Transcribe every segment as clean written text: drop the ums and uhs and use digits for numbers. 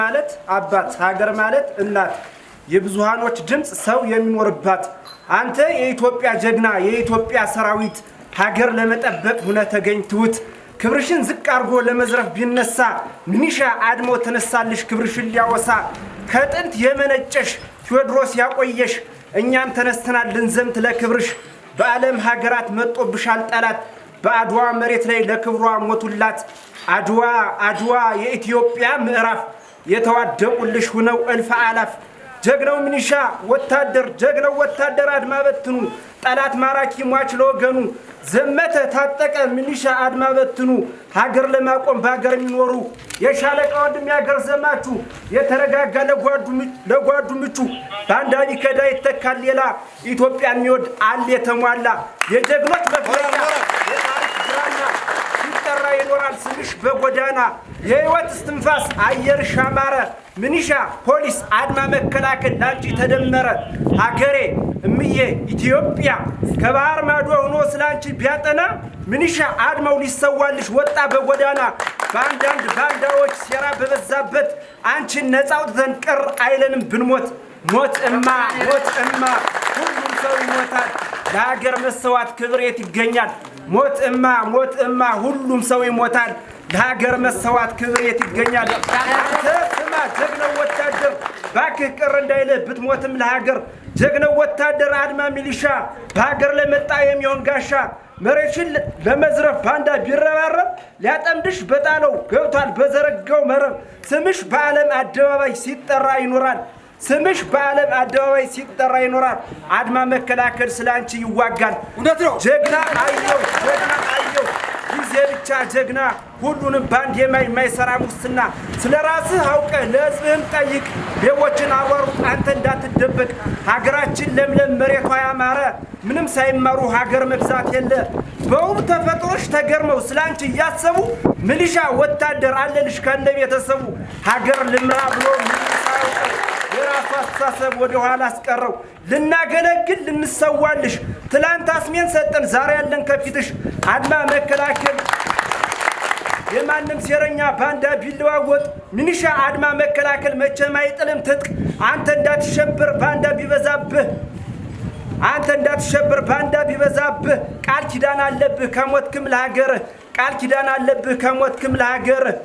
ማለት አባት ሀገር ማለት እናት የብዙሃኖች ድምጽ ሰው የሚኖርባት አንተ የኢትዮጵያ ጀግና የኢትዮጵያ ሰራዊት ሀገር ለመጠበቅ ሆነ ተገኝቱት ክብርሽን ዝቅ አርጎ ለመዝረፍ ቢነሳ ምንሻ አድሞ ተነሳልሽ ክብርሽን ሊያወሳ ከጥንት የመነጨሽ ቴዎድሮስ ያቆየሽ እኛም ተነስተናል ልንዘምት ለክብርሽ በዓለም ሀገራት መጥቶብሻል ጠላት በአድዋ መሬት ላይ ለክብሯ ሞቱላት አድዋ የኢትዮጵያ ምዕራፍ የተዋደቁልሽ ሆነው እልፍ አላፍ ጀግናው ምንሻ ወታደር ጀግናው ወታደር አድማ በትኑ ጠላት ማራኪ ሟች ለወገኑ ዘመተ ታጠቀ ምንሻ አድማ በትኑ ሀገር ለማቆም በሀገር የሚኖሩ የሻለቃ ወንድም ያገር ዘማቹ የተረጋጋ ለጓዱ ምቹ ባንዳኒ ከዳ ይተካል ሌላ ኢትዮጵያ የሚወድ አለ የተሟላ የጀግኖች መፍለቂያ የታሪክ ግራና ሲጠራ ይኖራል ስምሽ በጎዳና የህይወት እስትንፋስ አየር ሻማረ ምንሻ ፖሊስ አድማ መከላከል ላንቺ ተደመረ ሀገሬ እምዬ ኢትዮጵያ ከባህር ማዶ ሆኖ ስላንቺ ቢያጠና ምንሻ አድማው ሊሰዋልሽ ወጣ በጎዳና ባንዳንድ ባንዳዎች ሴራ በበዛበት አንቺን ነፃ አውጥተን ቅር አይለንም ብንሞት ሞት እማ ሁሉም ሰው ይሞታል ለሀገር መሰዋት ክብሬት ይገኛል ሞት እማ ሁሉም ሰው ይሞታል ለሀገር መሰዋት ክብሬት ይገኛል አንተ ስማ ጀግናው ወታደር ባክህ ቅር እንዳይልህ ብትሞትም ለሀገር ጀግናው ወታደር አድማ ሚሊሻ በሀገር ለመጣ የሚሆን ጋሻ መሬትሽን ለመዝረፍ ባንዳ ቢረባረብ ሊያጠምድሽ በጣለው ገብቷል በዘረጋው መረብ ስምሽ በዓለም አደባባይ ሲጠራ ይኖራል ስምሽ በዓለም አደባባይ ሲጠራ ይኖራል አድማ መከላከል ስላንቺ ይዋጋል እውነት ነው ጀግና አየው ጊዜ ብቻ ጀግና ሁሉንም ባንድ የማይሰራ ሙስና ስለራስህ አውቀህ ለህዝብህም ጠይቅ ሌቦችን አዋሩት አንተ እንዳትደበቅ ሀገራችን ለምለም መሬቷ ያማረ ምንም ሳይማሩ ሀገር መግዛት የለ በውብ ተፈጥሮሽ ተገርመው ስላንቺ እያሰቡ ሚሊሻ ወታደር አለልሽ ከነ ቤተሰቡ ሀገር ልምራ ብሎ የራሱ አስተሳሰብ ወደ ኋላ አስቀረው ልናገለግል ልንሰዋልሽ ትላንት አስሜን ሰጠን ዛሬ ያለን ከፊትሽ አድማ መከላከል የማንም ሴረኛ ባንዳ ቢለዋወጥ ምንሻ አድማ መከላከል መቼም አይጥልም ትጥቅ አንተ እንዳትሸበር ባንዳ ቢበዛብህ ቃል ኪዳን አለብህ ከሞትክም ለሀገርህ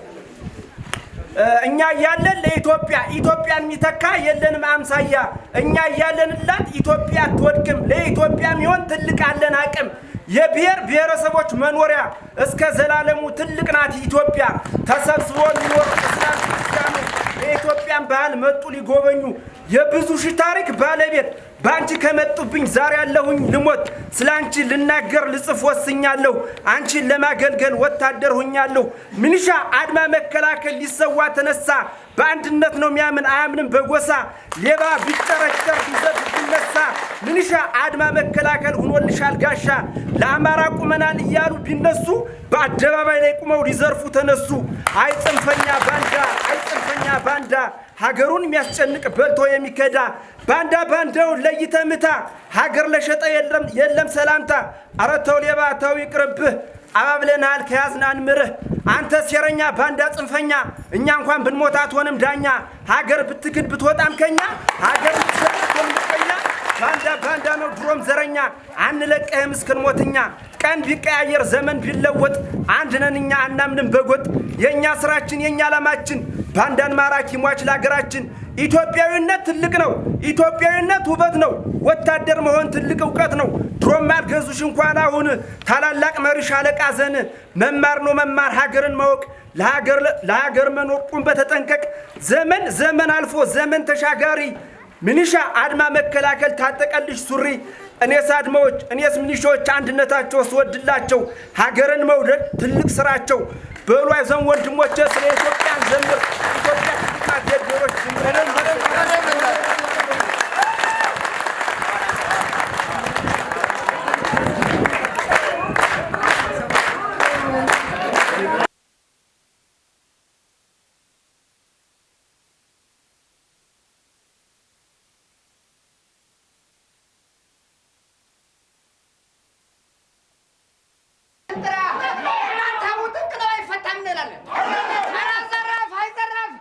እኛ ያለን ለኢትዮጵያን የሚተካ የለንም አምሳያ እኛ ያለንላት ኢትዮጵያ አትወድቅም ለኢትዮጵያ የሚሆን ትልቅ አለን አቅም የብሔር ብሔረሰቦች መኖሪያ እስከ ዘላለሙ ትልቅ ናት ኢትዮጵያ ተሰብስቦ የሚኖር እስላም ክርስቲያኑ የኢትዮጵያን ባህል መጡ ሊጎበኙ የብዙ ሺህ ታሪክ ባለቤት ባንቺ ከመጡብኝ ዛሬ ያለሁኝ ልሞት ስላንቺ ልናገር ልጽፍ ወስኛለሁ አንቺን ለማገልገል ወታደር ሆኛለሁ ምንሻ አድማ መከላከል ሊሰዋ ተነሳ በአንድነት ነው የሚያምን አያምንም በጎሳ ሌባ ቢጨረጨር ቢዘት ቢነሳ ምንሻ አድማ መከላከል ሆኖልሻል ጋሻ ለአማራ ቁመናል እያሉ ቢነሱ በአደባባይ ላይ ቁመው ሊዘርፉ ተነሱ አይጽንፈኛ ባንዳ ሀገሩን የሚያስጨንቅ በልቶ የሚከዳ ባንዳው ለይተምታ ሀገር ለሸጠ የለም ሰላምታ ኧረ ተው ሌባ ተው ይቅርብህ አባብለናል ከያዝናን ምርህ አንተ ሴረኛ ባንዳ ጽንፈኛ እኛ እንኳን ብንሞት አትሆንም ዳኛ ሀገር ብትክድ ብትወጣም ከኛ ሀገር ብትሰጥም ከኛ ባንዳ ነው ድሮም ዘረኛ አንለቀህም እስክንሞትኛ ቀን ቢቀያየር ዘመን ቢለወጥ አንድ ነን እኛ አናምንም በጎጥ የኛ ስራችን የኛ ዓላማችን ባንዳን ማራኪ ሟች ለሀገራችን ኢትዮጵያዊነት ትልቅ ነው ኢትዮጵያዊነት ውበት ነው ወታደር መሆን ትልቅ ዕውቀት ነው ድሮም አልገዙሽ እንኳን አሁን ታላላቅ መሪ ሻለቃ ዘን መማር ነው መማር ሀገርን ማወቅ ለሀገር መኖር ቁም በተጠንቀቅ ዘመን አልፎ ዘመን ተሻጋሪ ምንሻ አድማ መከላከል ታጠቀልሽ ሱሪ እኔስ ሚሊሻዎች አንድነታቸው ስወድላቸው ሀገርን መውደድ ትልቅ ስራቸው በሉ አይዘን ወንድሞቼ ስለ ኢትዮጵያ ዘምር ኢትዮጵያ ትልቅ የብሔሮች እናንተ ውጥቅ ነው አይፈታም እንላለን። ኧረ ዘራፍ አይዘራፍ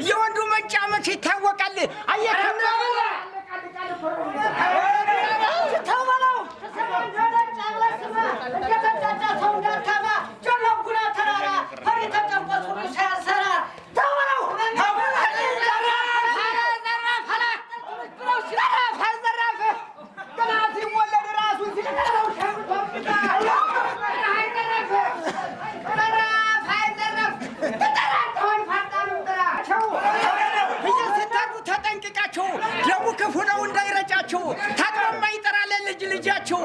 የወንዱ መንጫመች ይታወቃል። አየከም ተባለው ደሙ ክፉ ነው እንዳይረጫቸው ታጥቦማ ይጠራል ልጃቸው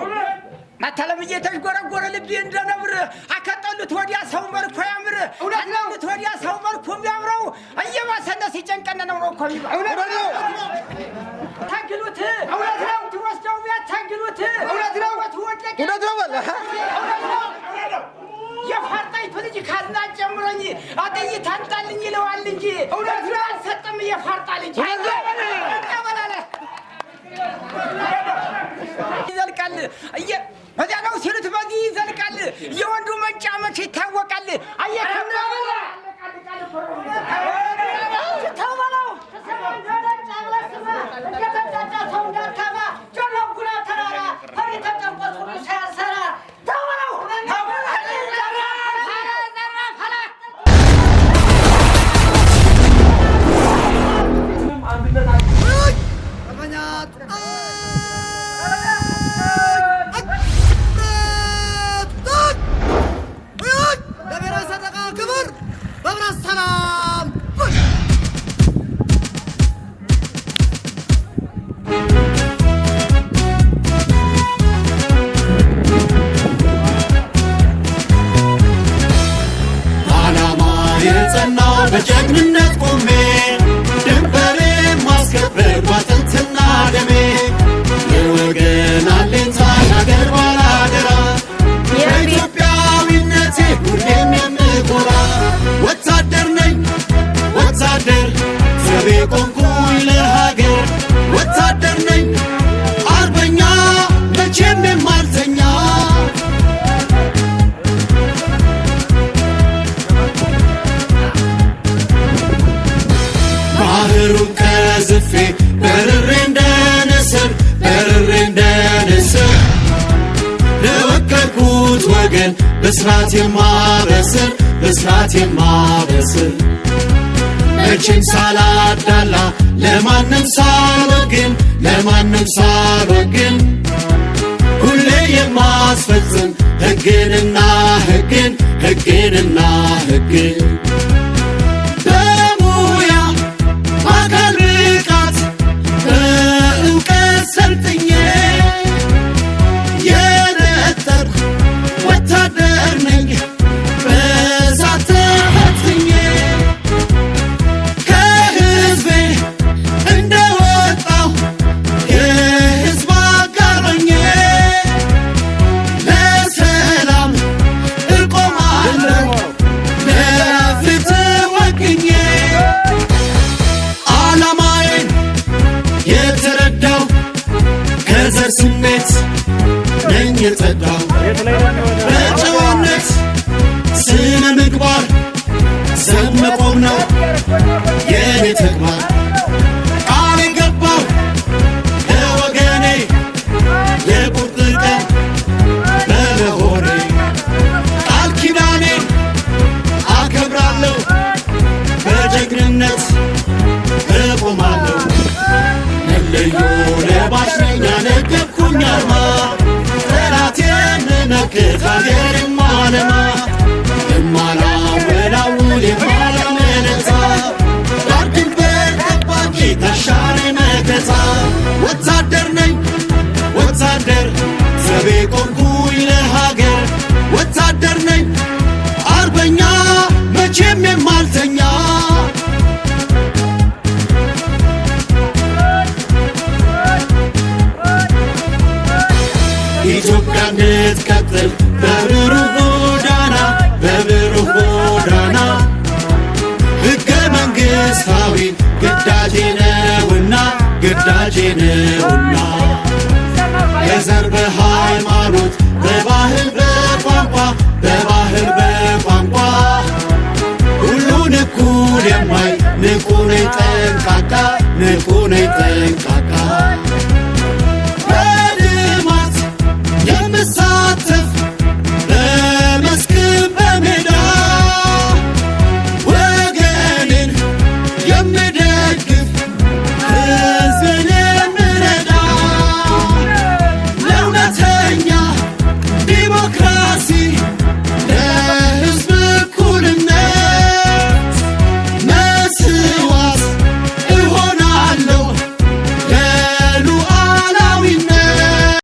ማታለብዬ ተሽጎረጎረ ልቤ እንደ ነብር አከጠሉት ወዲያ ሰው መልኩ ያምር አናሉት ወዲያ ሰው መልኩ የሚያምረው እየባሰነ ሲጨንቀነ ነው እኮ እውነት ነው ታግሉት እውነት ነው ትወስደው ያታግሉት እውነት ነው እውነት ነው ወላ የፋርጣይቱ ልጅ ካዝና ጨምሮኝ አጥይ ታንጣልኝ ይለዋል እንጂ እውነት ነው አልሰጥም የፋርጣ ልጅ ይዘልቃል በዚያ ነው ሲሉት በዚህ ይዘልቃል የወንዱ መንጫመች ይታወቃል። አየከም ተባለው በጀግንነት ቆሜ ድንበሬ ማስከበር ባጥንትና ደሜ የወገን አለኝታ የአገር ባላደራ በኢትዮጵያዊነቴ ሁሌም የምኮራ ወታደር ነኝ ወታደር ዘቤ ቆምኩኝ ለሀገር ወታደር ነኝ አርበኛ መቼም የማልተኛ ባህሩን ከዝፌ በርሬ እንደንስር ለወከልኩት ወገን በስራት የማበስር መቼም ሳላዳላ ለማንም ሳልወግን ሁሌ የማስፈጽም ሕግንና ሕግን ሰልጥኜ የነጠርኩ ወታደር ነኝ በሳት ተፈትኜ ከሕዝቤ እንደወጣሁ የሕዝብ አጋር ሆኜ ለሰላም እቆማለሁ ለፍትህ ወግኜ ዓላማዬን የተረዳው ከዘር ስሜት ነኝ የጸዳው በጨዋነት ስነ ምግባር ዘብ መቆም ነው የኔ ተግባር ቃል ገባው ለወገኔ የቁርጥ ቀን በመሆኔ ቃል ኪዳኔን አከብራለሁ በጀግንነት እቆማለሁ ለዩ ለባሽ ነኝ ያነገብኩኝ አርማ ጠላቴን መክት ሀገሬን ማለማ የማላወላውል የማላመነታ ዳር ድንበር ጠባቂ ተሻሪ መከታ ወታደር ነኝ ወታደር ዘቤ ቆምኩኝ ለሀገር ወታደር ነኝ አርበኛ መቼም የማልተኛ ነውና በዘር በሃይማኖት በባህል በቋንቋ ሁሉን እኩል የማይ ንቁ ነኝ ጠንቃቃ ንቁ ነኝ